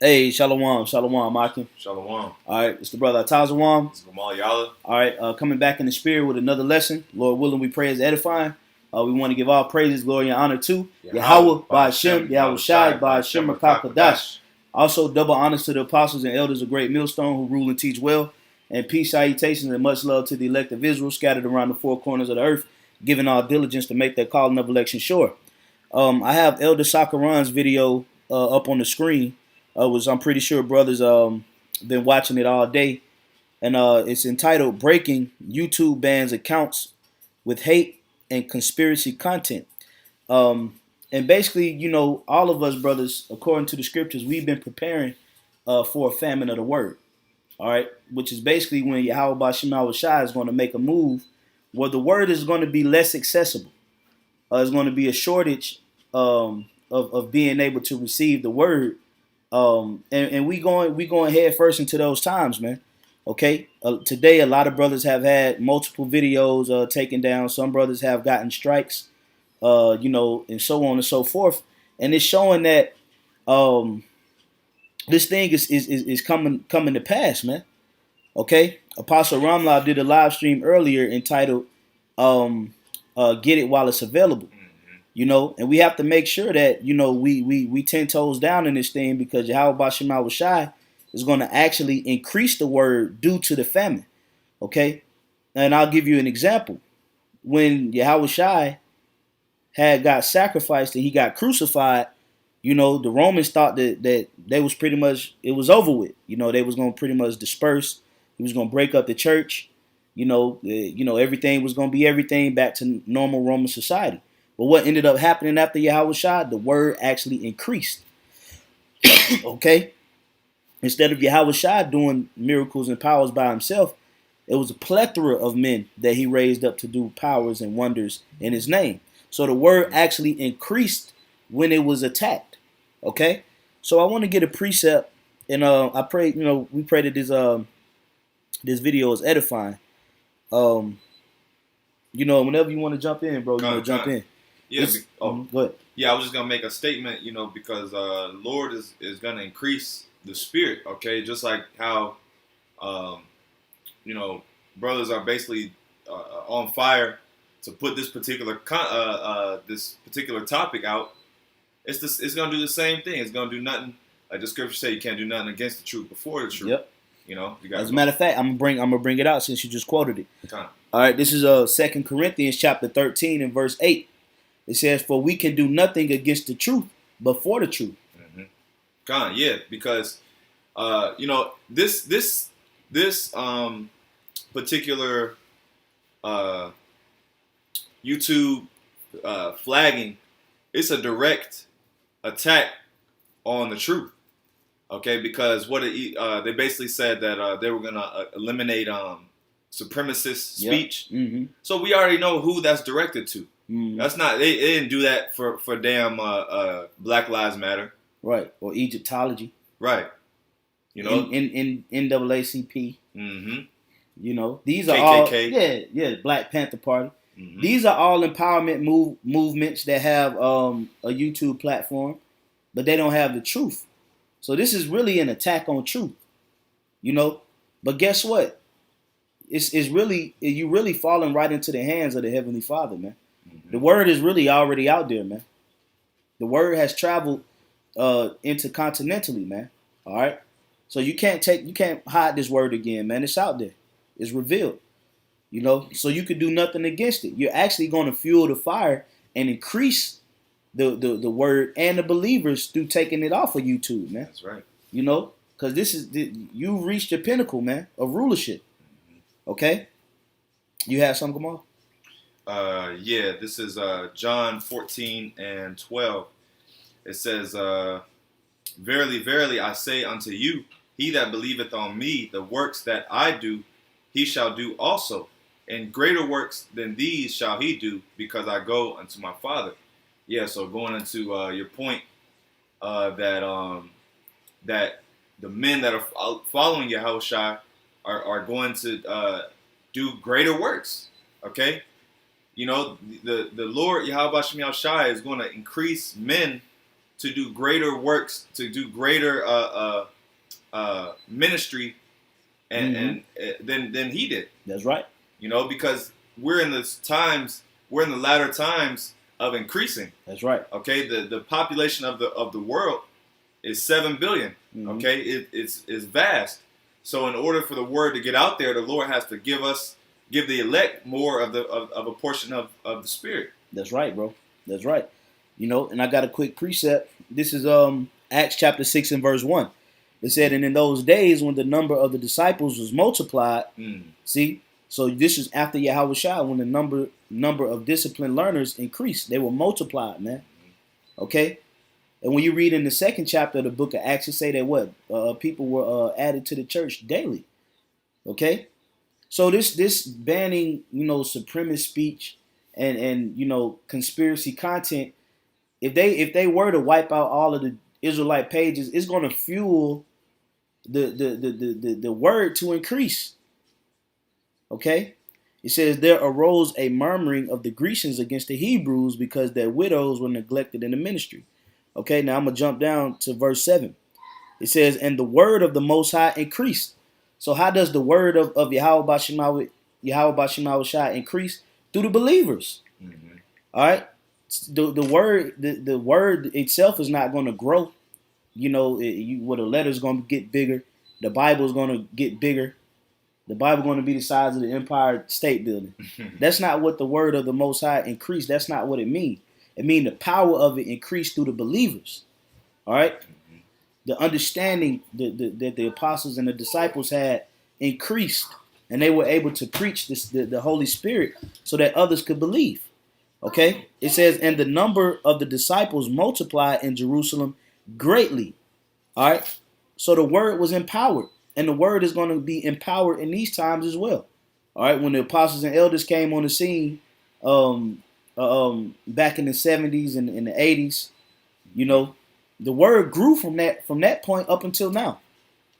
Hey, shalom, shalom, Akim. Shalom. All right, it's the brother Atazawam. It's Gamal Yala. All right, coming back in the spirit with another lesson. Lord willing, we pray as edifying. We want to give all praises, glory, and honor to YAHAWAH, BAHASHAM, YAHWEHSHAI, BAHASHAM, Rakakadash. Also, double honors to the apostles and elders of Great Millstone who rule and teach well. And peace, salutations, and much love to the elect of Israel scattered around the four corners of the earth, giving all diligence to make their calling of election sure. I have Elder Sakaran's video up on the screen. I'm pretty sure brothers been watching it all day, and it's entitled "Breaking YouTube Bans Accounts with Hate and Conspiracy Content." And basically, all of us brothers, according to the scriptures, we've been preparing for a famine of the word. All right, which is basically when YAHAWAH is going to make a move where the word is going to be less accessible. There's going to be a shortage of being able to receive the word. And we going head first into those times, man. Okay. Today, a lot of brothers have had multiple videos taken down. Some brothers have gotten strikes, and so on and so forth. And it's showing that this thing is coming to pass, man. Okay. Apostle Ramlav did a live stream earlier entitled "Get It While It's Available." And we have to make sure that, we 10 toes down in this thing because YAHWEH is going to actually increase the word due to the famine. Okay. And I'll give you an example. When YAHWEH had got sacrificed and he got crucified, the Romans thought that they was pretty much, it was over with. They was going to pretty much disperse. He was going to break up the church. Everything was going to be everything back to normal Roman society. But what ended up happening after YAHWEH, the word actually increased. Okay? Instead of YAHWEH doing miracles and powers by himself, it was a plethora of men that he raised up to do powers and wonders in his name. So the word actually increased when it was attacked. Okay? So I want to get a precept, and I pray, we pray that this video is edifying. Whenever you want to jump in, bro, jump in. Yeah. Go ahead. Yeah, I was just gonna make a statement, because Lord is gonna increase the spirit. Okay, just like how, brothers are basically on fire to put this particular topic out. It's gonna do the same thing. It's gonna do nothing. Like the scripture say, you can't do nothing against the truth before the truth. Yep. You guys. As a matter of fact, I'm gonna bring it out since you just quoted it. All right, this is 2 Corinthians chapter 13 and verse 8. It says, "For we can do nothing against the truth, but for the truth." Mm-hmm. Yeah, because this particular YouTube flagging, it's a direct attack on the truth. Okay, because they basically said that they were gonna eliminate supremacist speech. Yep. Mm-hmm. So we already know who that's directed to. Mm-hmm. That's not they didn't do that for damn Black Lives Matter. Right. Or Egyptology. Right. In NAACP. Mm-hmm. These are KKK. all Black Panther Party. Mm-hmm. These are all empowerment movements that have a YouTube platform, but they don't have the truth. So this is really an attack on truth. But guess what? You really falling right into the hands of the Heavenly Father, man. Mm-hmm. The word is really already out there, man. The word has traveled intercontinentally, man. All right. So you can't hide this word again, man. It's out there. It's revealed. So you could do nothing against it. You're actually going to fuel the fire and increase the word and the believers through taking it off of YouTube, man. That's right. Because you've reached your pinnacle, man, of rulership. Okay? You have some, Gamal? Yeah, this is John 14 and 12. It says, "Verily, verily, I say unto you, he that believeth on me, the works that I do, he shall do also. And greater works than these shall he do, because I go unto my Father." Yeah, so going into your point that the men that are following YAHWEH are going to do greater works. Okay, the Lord YAHWEH is going to increase men to do greater works, to do greater ministry, and than he did. That's right. You know, because we're in the latter times of increasing. That's right. Okay, the population of the world is 7 billion. Okay, it's vast. So in order for the word to get out there, the Lord has to give the elect more of a portion of the Spirit. That's right, bro. That's right. You know, and I got a quick precept. This is Acts chapter 6 and verse 1. It said, and in those days when the number of the disciples was multiplied, see, so this is after YAHAWAH, when the number of disciplined learners increased. They were multiplied, man. Okay? And when you read in the second chapter of the book of Acts, it say that people were added to the church daily. Okay? So this banning, you know, supremacist speech and you know, conspiracy content, if they were to wipe out all of the Israelite pages, it's going to fuel the word to increase. Okay? It says there arose a murmuring of the Grecians against the Hebrews because their widows were neglected in the ministry. Okay, now I'm going to jump down to verse 7. It says, and the word of the Most High increased. So how does the word of YAHAWAH increase? Through the believers. All right? The word itself is not going to grow. You know, the letter's going to get bigger. The Bible's going to get bigger. The Bible going to be the size of the Empire State Building. That's not what the word of the Most High increased. That's not what it means. It means the power of it increased through the believers. All right? The understanding that the apostles and the disciples had increased, and they were able to preach the Holy Spirit so that others could believe. Okay? It says, and the number of the disciples multiplied in Jerusalem greatly. All right? So the word was empowered, and the word is going to be empowered in these times as well. All right? When the apostles and elders came on the scene, back in the 70s and in the 80s, you know, the word grew from that point up until now.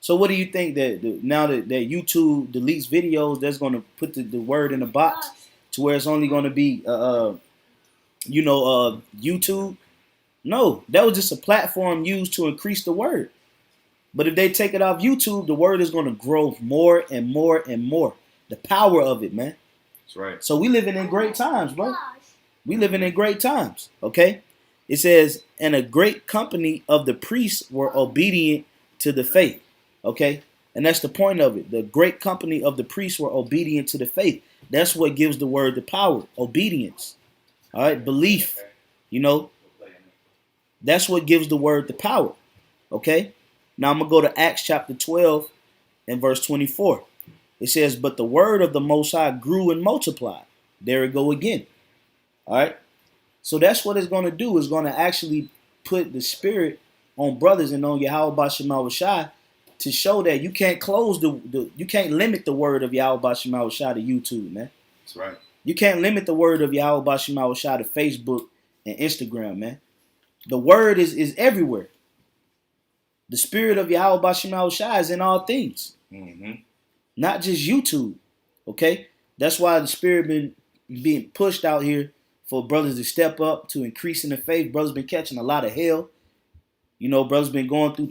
So what do you think that now that YouTube deletes videos, that's going to put the word in a box to where it's only going to be, YouTube? No, that was just a platform used to increase the word. But if they take it off YouTube, the word is going to grow more and more and more. The power of it, man. That's right. So we living in great times, bro. We living in great times, okay? It says, and a great company of the priests were obedient to the faith, okay? And that's the point of it. The great company of the priests were obedient to the faith. That's what gives the word the power, obedience, all right? Belief, you know? That's what gives the word the power, okay? Now I'm going to go to Acts chapter 12 and verse 24. It says, but the word of the Most High grew and multiplied. There it go again. All right. So that's what it's going to do. It's going to actually put the spirit on brothers and on YAHAWAH to show that you can't you can't limit the word of YAHAWAH to YouTube, man. That's right. You can't limit the word of YAHAWAH to Facebook and Instagram, man. The word is everywhere. The spirit of YAHAWAH is in all things. Not just YouTube. Okay? That's why the spirit been being pushed out here for brothers to step up, to increase in the faith. Brothers been catching a lot of hell. You know, brothers been going through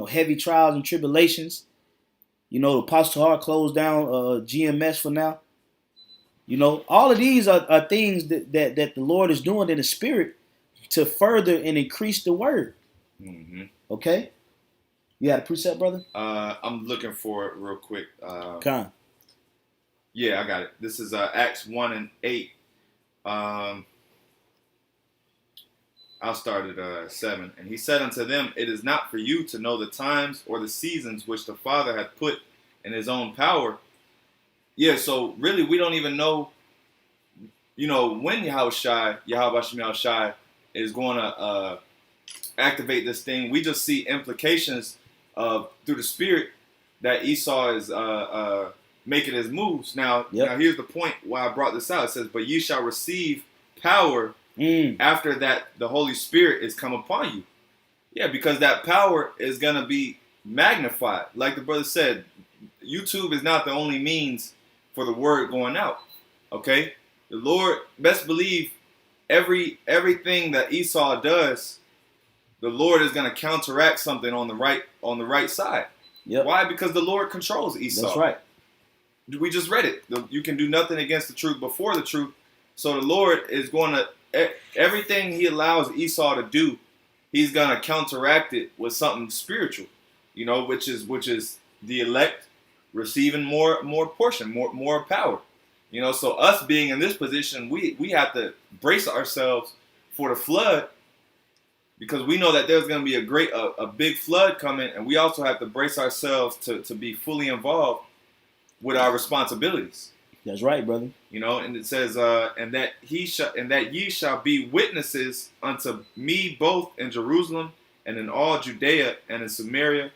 heavy trials and tribulations. You know, the Apostle Hart closed down GMS for now. You know, all of these are things that the Lord is doing in the spirit to further and increase the word. Okay? You got a precept, brother? I'm looking for it real quick. Con. Yeah, I got it. This is Acts 1 and 8. I'll start at 7. And he said unto them, it is not for you to know the times or the seasons which the Father hath put in his own power. Yeah, so really we don't even know, when YAHAWAH is going to activate this thing. We just see implications of through the Spirit that Esau is making his moves. Now here's the point why I brought this out. It says, but ye shall receive power after that the Holy Spirit is come upon you. Yeah, because that power is going to be magnified. Like the brother said, YouTube is not the only means for the word going out. Okay? The Lord, best believe everything that Esau does the Lord is going to counteract something on the right side. Yep. Why? Because the Lord controls Esau. That's right. We just read it. You can do nothing against the truth before the truth. So the Lord is going to, everything he allows Esau to do, he's going to counteract it with something spiritual, which is the elect receiving more portion, more power. So us being in this position, we have to brace ourselves for the flood, because we know that there's going to be a big flood coming, and we also have to brace ourselves to be fully involved with our responsibilities. That's right, brother. And it says, and that ye shall be witnesses unto me both in Jerusalem and in all Judea and in Samaria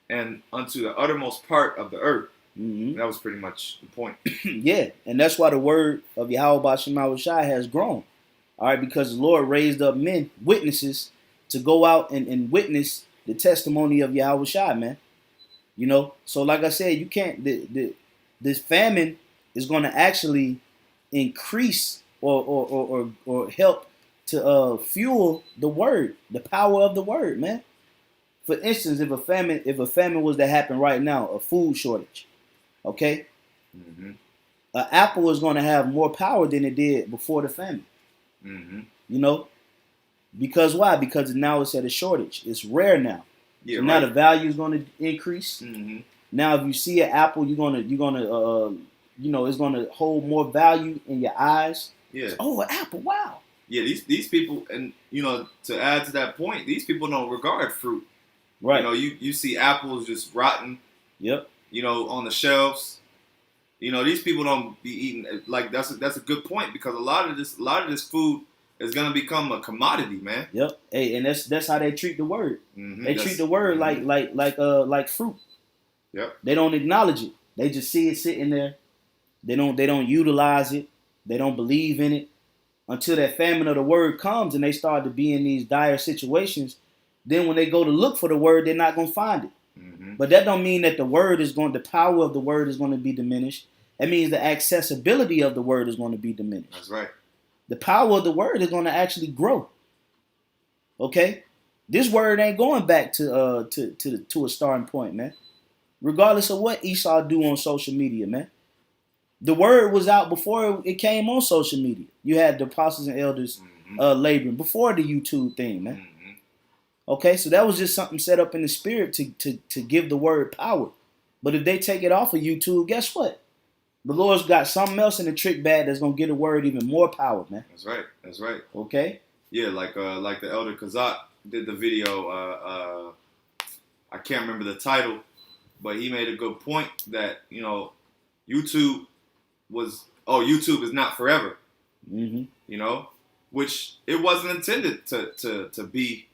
and unto the uttermost part of the earth. Mm-hmm. That was pretty much the point. Yeah, and that's why the word of YAHAWAH has grown. All right, because the Lord raised up men, witnesses, to go out and witness the testimony of YAHAWAH, man. So like I said, you can't. This famine is going to actually increase or help to fuel the word, the power of the word, man. For instance, if a famine was to happen right now, a food shortage, okay, mm-hmm. An apple is going to have more power than it did before the famine. Mm-hmm. Because why? Because now it's at a shortage. It's rare now. Yeah, so right. Now the value is going to increase. Mm-hmm. Now, if you see an apple, you're gonna it's gonna hold more value in your eyes. Yeah. Oh, an apple! Wow. Yeah, these people, and to add to that point, these people don't regard fruit. Right. You see apples just rotten. Yep. On the shelves. These people don't be eating. Like that's a good point, because a lot of this food is gonna become a commodity, man. Yep. Hey, and that's how they treat the word. Mm-hmm. They treat the word like fruit. Yep. They don't acknowledge it. They just see it sitting there. They don't utilize it. They don't believe in it until that famine of the word comes and they start to be in these dire situations. Then when they go to look for the word, they're not gonna find it. Mm-hmm. But that don't mean that the power of the word is going to be diminished. That means the accessibility of the word is going to be diminished. That's right. The power of the word is going to actually grow. Okay, this word ain't going back to a starting point, man. Regardless of what Esau do on social media, man. The word was out before it came on social media. You had the apostles and elders laboring before the YouTube thing, man. Mm-hmm. Okay, so that was just something set up in the spirit to give the word power. But if they take it off of YouTube, guess what? The Lord's got something else in the trick bag that's gonna give the word even more power, man. That's right. That's right. Okay. Yeah, like the elder Kazak did the video. I can't remember the title, but he made a good point that YouTube is not forever. Mm-hmm. Which it wasn't intended to be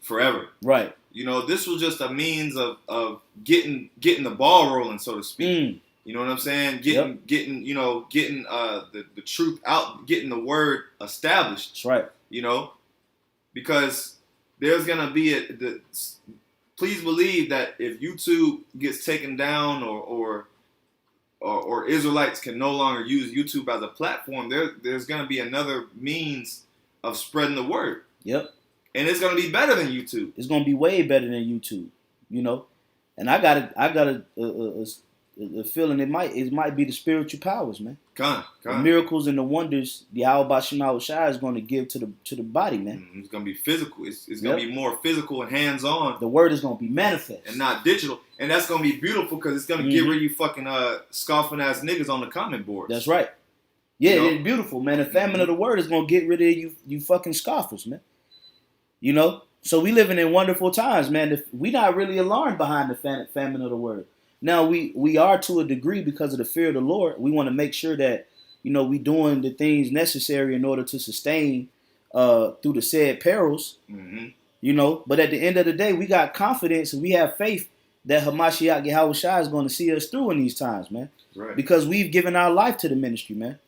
forever. Right. This was just a means of getting the ball rolling, so to speak. You know what I'm saying? Getting the truth out, getting the word established. That's right. Because there's gonna be please believe that if YouTube gets taken down or Israelites can no longer use YouTube as a platform, there's gonna be another means of spreading the word. Yep. And it's gonna be better than YouTube. It's gonna be way better than YouTube. And I got a feeling it might be the spiritual powers, man. The miracles and the wonders the YAHAWAH is going to give to the body, man. It's going to be physical. It's going to be more physical and hands-on. The word is going to be manifest. And not digital. And that's going to be beautiful because it's going to get rid of you fucking scoffing-ass niggas on the comment boards. That's right. Yeah, it's beautiful, man. The famine of the word is going to get rid of you fucking scoffers, man. So we living in wonderful times, man. We not really alarmed behind the famine of the word. Now, we are to a degree because of the fear of the Lord. We want to make sure that, we doing the things necessary in order to sustain through the said perils. Mm-hmm. But at the end of the day, we got confidence and we have faith that Hamashiach Yahawashi is going to see us through in these times, man. Right. Because we've given our life to the ministry, man.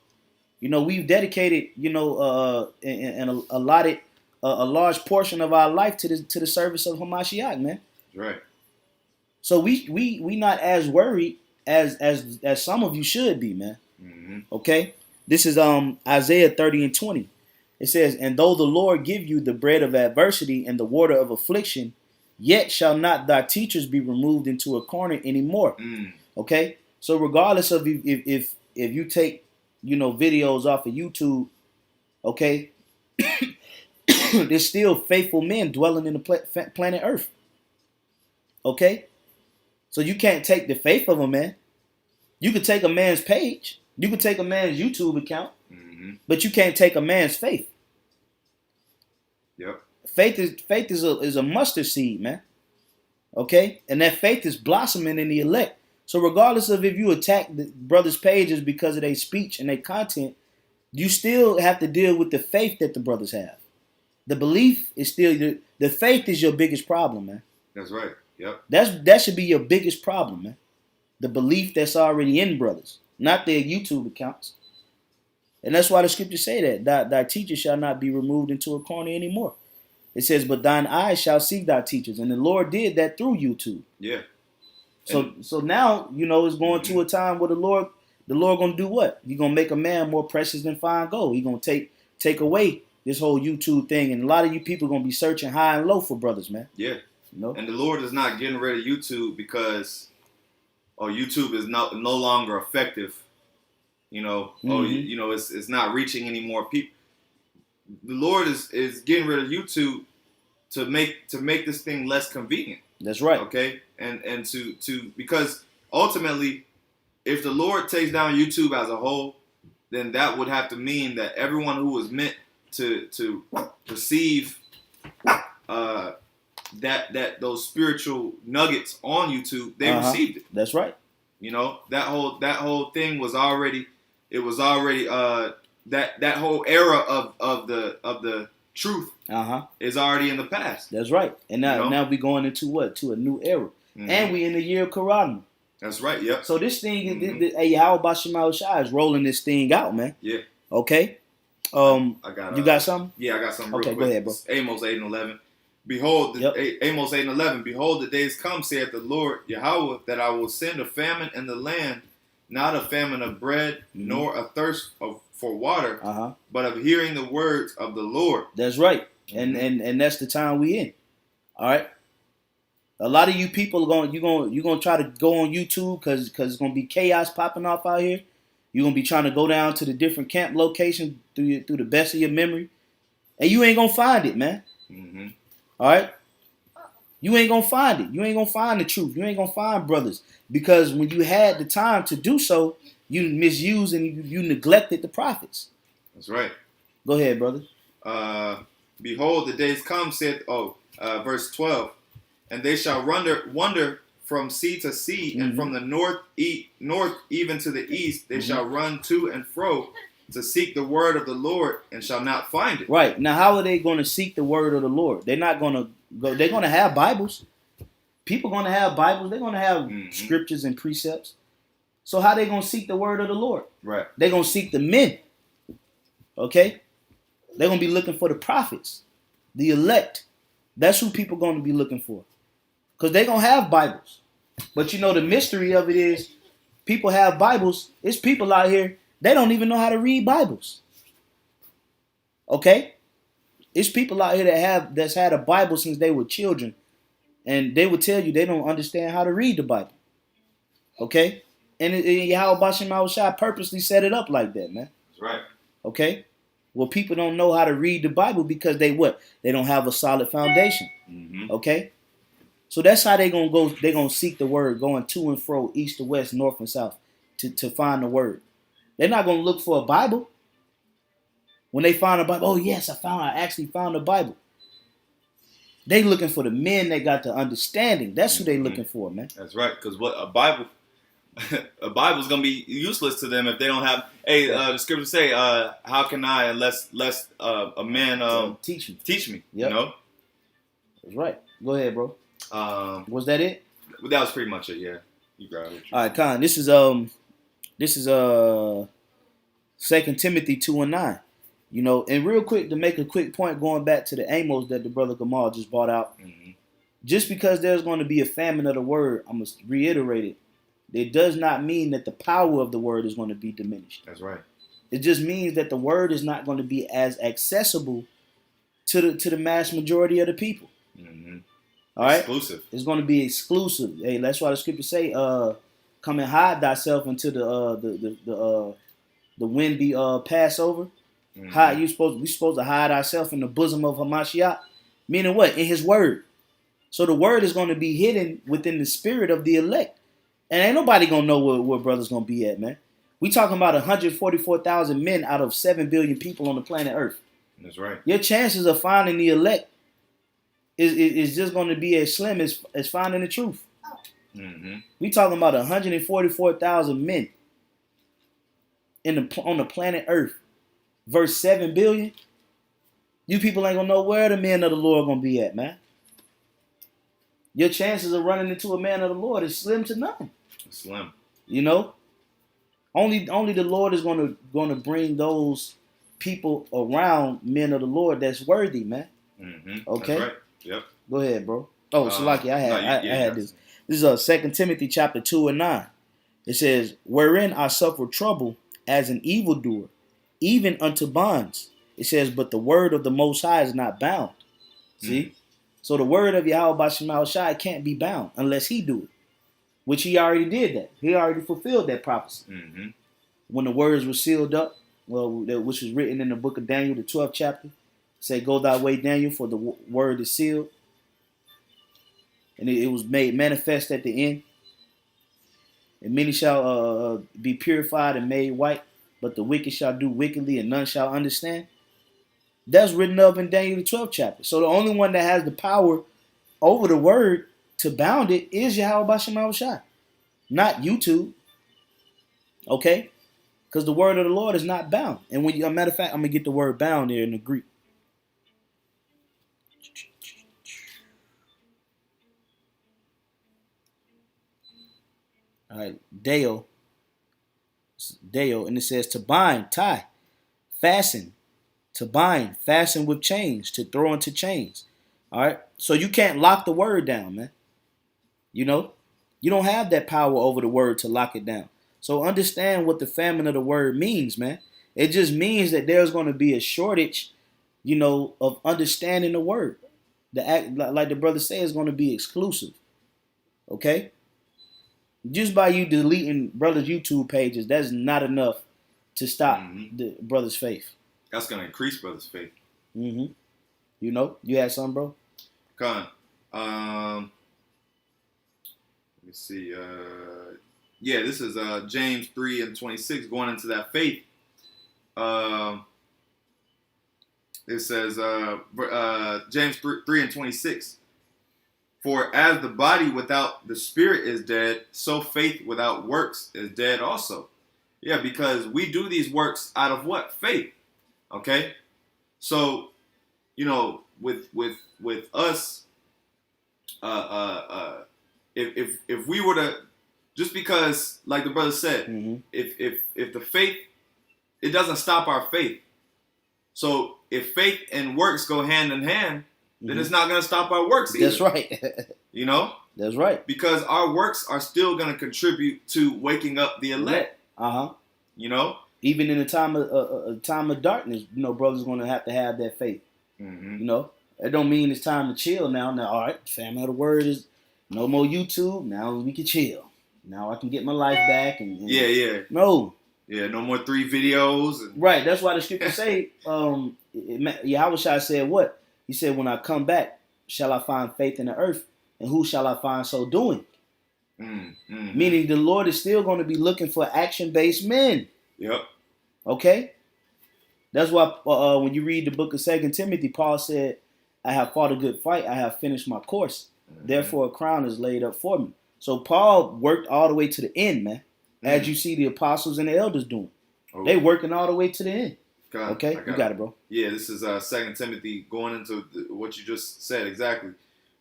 We've dedicated, and allotted a large portion of our life to the service of Hamashiach, man. Right. So we not as worried as some of you should be, man. Mm-hmm. Okay? This is Isaiah 30:20. It says, and though the Lord give you the bread of adversity and the water of affliction, yet shall not thy teachers be removed into a corner anymore. Okay? So regardless of if you take, videos off of YouTube, okay, there's still faithful men dwelling in the planet Earth. Okay? So you can't take the faith of a man. You could take a man's page. You could take a man's YouTube account. But you can't take a man's faith. Yep. Faith is a mustard seed, man. Okay? And that faith is blossoming in the elect. So regardless of if you attack the brothers' pages because of their speech and their content, you still have to deal with the faith that the brothers have. The belief is still the faith is your biggest problem, man. That's right. Yep. That should be your biggest problem, man. The belief that's already in brothers, not their YouTube accounts. And that's why the scriptures say that thy teacher shall not be removed into a corner anymore. It says, but thine eyes shall see thy teachers. And the Lord did that through YouTube. Yeah. So now, it's going to a time where the Lord going to do what? He's going to make a man more precious than fine gold. He's going to take away this whole YouTube thing. And a lot of you people are going to be searching high and low for brothers, man. Yeah. And the Lord is not getting rid of YouTube because YouTube is no longer effective. It's not reaching any more people. The Lord is getting rid of YouTube to make this thing less convenient. That's right. Okay, and to because ultimately, if the Lord takes down YouTube as a whole, then that would have to mean that everyone who was meant to receive that those spiritual nuggets on YouTube, they received it. That's right. That whole thing was already. It was already that whole era of the truth is already in the past. That's right. And now we going into what? To a new era. And we in the year of Quran. That's right. Yep. So this thing, YAHAWAH is rolling this thing out, man. Yeah. Okay. I got. You got something? Yeah, I got something. Okay, real quick. Go ahead, bro. It's Amos 8:11. Behold, Amos 8:11. Behold, the days come, saith the Lord YAHAWAH, that I will send a famine in the land. Not a famine of bread, nor a thirst for water, but of hearing the words of the Lord. That's right, and that's the time we in. All right, a lot of you people are gonna try to go on YouTube because it's gonna be chaos popping off out here. You're gonna be trying to go down to the different camp locations through the best of your memory, and you ain't gonna find it, man. All right. You ain't gonna find it. You ain't gonna find the truth. You ain't gonna find brothers. Because when you had the time to do so, you misused and you neglected the prophets. That's right. Go ahead, brother. Behold, the days come, said, verse 12, and they shall wander from sea to sea, and from the north even to the east, they shall run to and fro to seek the word of the Lord, and shall not find it. Right. Now, how are they going to seek the word of the Lord? They're not going to go. They're going to have Bibles. People going to have Bibles. They're going to have scriptures and precepts. So how they going to seek the word of the Lord? Right. They're going to seek the men. Okay? They're going to be looking for the prophets, the elect. That's who people going to be looking for. Because they're going to have Bibles. But the mystery of it is people have Bibles. It's people out here, they don't even know how to read Bibles. Okay? It's people out here that's had a Bible since they were children. And they would tell you they don't understand how to read the Bible. Okay? And YAHAWAH purposely set it up like that, man. That's right. Okay? Well, people don't know how to read the Bible because they what? They don't have a solid foundation. Okay? So that's how they're going to go. They're going to seek the word, going to and fro, east to west, north and south, to find the word. They're not going to look for a Bible. When they find a Bible, oh yes, I actually found a Bible. They looking for the men that got the understanding. That's who they looking for, man. That's right. Because what a Bible's gonna be useless to them if they don't have. Hey, the scriptures say, "How can I unless a man teach me?" Yep. You know. That's right. Go ahead, bro. Was that it? That was pretty much it. Yeah, you got it. All right, Khan. This is 2 Timothy 2:9. And real quick, to make a quick point, going back to the Amos that the brother Gamal just brought out, just because there's going to be a famine of the word, I'm going to reiterate it. It does not mean that the power of the word is going to be diminished. That's right. It just means that the word is not going to be as accessible to the mass majority of the people. Mm-hmm. All right, exclusive. It's going to be exclusive. Hey, that's why the scripture say, "Come and hide thyself until the wind be pass over." Mm-hmm. Hide we supposed to hide ourselves in the bosom of Hamashiach, meaning what? In His word. So the word is going to be hidden within the spirit of the elect, and ain't nobody gonna know where brother's gonna be at, man. We talking about 144,000 men out of 7 billion people on the planet Earth. That's right. Your chances of finding the elect is just going to be as slim as finding the truth. Mm-hmm. We talking about 144,000 men on the planet Earth versus 7 billion. You people ain't gonna know where the men of the Lord gonna be at, man. Your chances of running into a man of the Lord is slim to none. Slim. You know, only the Lord is gonna bring those people around men of the Lord that's worthy, man. Mm-hmm. Okay. That's right. Yep. Go ahead, bro. Oh, Salaki, I had this. This is 2 Timothy chapter 2 and 9. It says, "Wherein I suffer trouble as an evildoer, even unto bonds." It says, "But the word of the Most High is not bound." See? So the word of YAHAWAH can't be bound unless He do it, which He already did that. He already fulfilled that prophecy. Mm-hmm. When the words were sealed up, which was written in the book of Daniel, the 12th chapter, say, "Go thy way, Daniel, for the word is sealed." And it was made manifest at the end. And many shall be purified and made white, but the wicked shall do wickedly, and none shall understand. That's written up in Daniel the 12th chapter. So the only one that has the power over the word to bound it is YAHAWAH, not YouTube. Okay? Because the word of the Lord is not bound. And when a matter of fact, I'm gonna get the word bound here in the Greek. All right, Deo, and it says to bind, tie, fasten, to bind, fasten with chains, to throw into chains. All right, so you can't lock the word down, man. You know, you don't have that power over the word to lock it down. So understand what the famine of the word means, man. It just means that there's going to be a shortage, of understanding the word. The act, like the brother said, is going to be exclusive. Okay. Just by you deleting brothers' YouTube pages, that's not enough to stop the brother's faith. That's gonna increase brothers' faith. Mm-hmm. You had something, bro? Con. Let me see. Yeah, this is James 3 and 26, going into that faith. It says James 3 and 26. For as the body without the spirit is dead, so faith without works is dead also. Yeah, because we do these works out of what? Faith. Okay? So, with us, if we were to, just because, like the brother said, if the faith, it doesn't stop our faith. So if faith and works go hand in hand, then it's not going to stop our works either. That's right. That's right. Because our works are still going to contribute to waking up the elect. Even in a time of darkness, brothers going to have that faith. It don't mean it's time to chill now. Now, all right, family of the word is no more YouTube. Now we can chill. Now I can get my life back. No. Yeah, no more 3 videos. Right. That's why the scripture say, Yahushua said what? He said, when I come back, shall I find faith in the earth? And who shall I find so doing? Meaning the Lord is still going to be looking for action-based men. Yep. Okay? That's why when you read the book of 2 Timothy, Paul said, I have fought a good fight. I have finished my course. Therefore, a crown is laid up for me. So Paul worked all the way to the end, man. As you see the apostles and the elders doing. They working all the way to the end. Okay? You got it, bro. Yeah, this is 2 Timothy, going into what you just said exactly.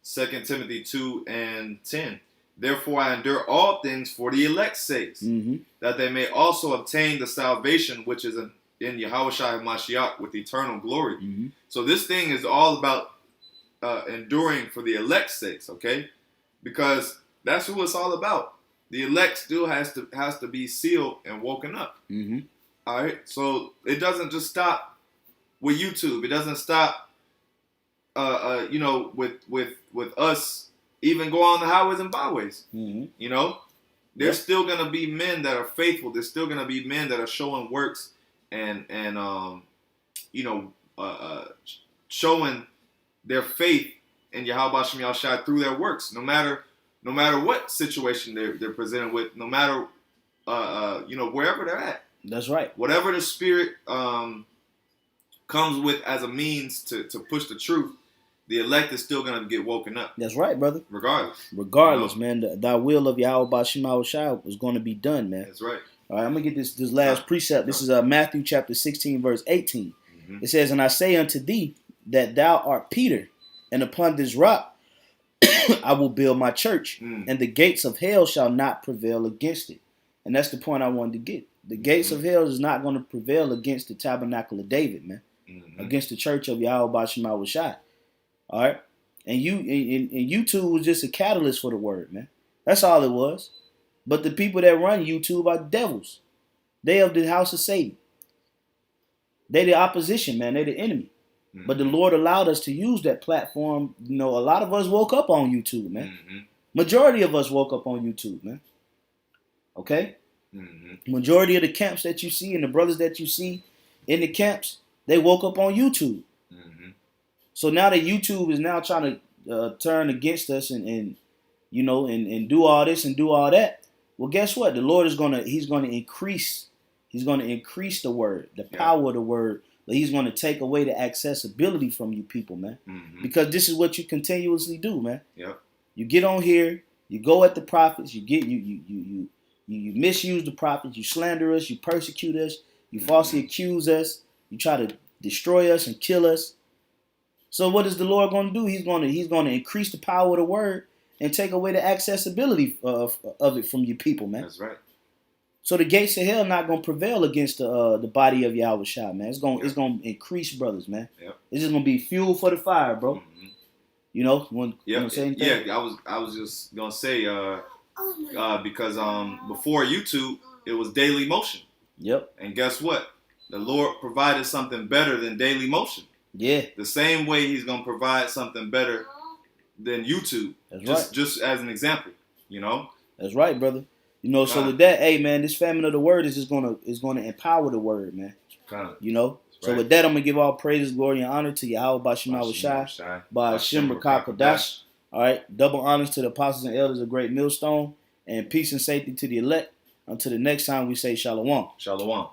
2 Timothy 2 and 10. Therefore I endure all things for the elect's sakes, that they may also obtain the salvation which is in YAHAWAH Mashiach with eternal glory. So this thing is all about enduring for the elect's sakes, okay? Because that's who it's all about. The elect still has to be sealed and woken up. All right. So it doesn't just stop with YouTube. It doesn't stop, you know, with us even go on the highways and byways. Mm-hmm. You know, there's still gonna be men that are faithful. There's still gonna be men that are showing works and you know, showing their faith in YAHAWAH Yahushua through their works, no matter what situation they're presented with, no matter you know, wherever they're at. That's right. Whatever the Spirit comes with as a means to push the truth, the elect is still gonna get woken up. That's right, brother. Regardless, you know? Man, thy will of YAHAWAH Yahushua was going to be done, man. That's right. All right, I'm gonna get this last precept. This is Matthew chapter 16, verse 18. Mm-hmm. It says, "And I say unto thee that thou art Peter, and upon this rock I will build my church, and the gates of hell shall not prevail against it." And that's the point I wanted to get. The gates of hell is not going to prevail against the tabernacle of David, man. Against the church of YAHAWAH Yahushua. All right, and YouTube was just a catalyst for the word, man. That's all it was. But the people that run YouTube are devils. They of the house of Satan. They the opposition, man. They the enemy. Mm-hmm. But the Lord allowed us to use that platform. You know, a lot of us woke up on YouTube, man. Mm-hmm. Majority of us woke up on YouTube, man. Okay? Mm-hmm. Majority of the camps that you see and the brothers that you see in the camps, they woke up on YouTube. Mm-hmm. So now that YouTube is now trying to turn against us and you know, and do all this and do all that, well, guess what? The Lord is He's gonna increase the word, the power of the word, but He's gonna take away the accessibility from you people, man. Mm-hmm. Because this is what you continuously do, man. Yep. You get on here, you go at the prophets, you misuse the prophets, you slander us, you persecute us, you falsely accuse us, you try to destroy us and kill us. So what is the Lord gonna do? He's gonna increase the power of the word and take away the accessibility of it from you people, man. That's right. So the gates of hell not gonna prevail against the body of YAHAWAH, man. It's gonna increase, brothers, man. Yep. It's just gonna be fuel for the fire, bro. Mm-hmm. You know, you know what I'm saying? Yeah, I was just gonna say because before YouTube it was Daily Motion. Yep. And guess what? The Lord provided something better than Daily Motion. Yeah. The same way He's gonna provide something better than YouTube. That's just as an example, you know. That's right, brother. You know, so with that, hey man, this famine of the word is gonna empower the word, man. You know. So with that, I'm gonna give all praises, glory, and honor to Yahweh Bashim Yahushua, BAHASHAM Rakakadash. All right, double honors to the apostles and elders of Great Millstone, and peace and safety to the elect. Until the next time, we say Shalom. Shalom.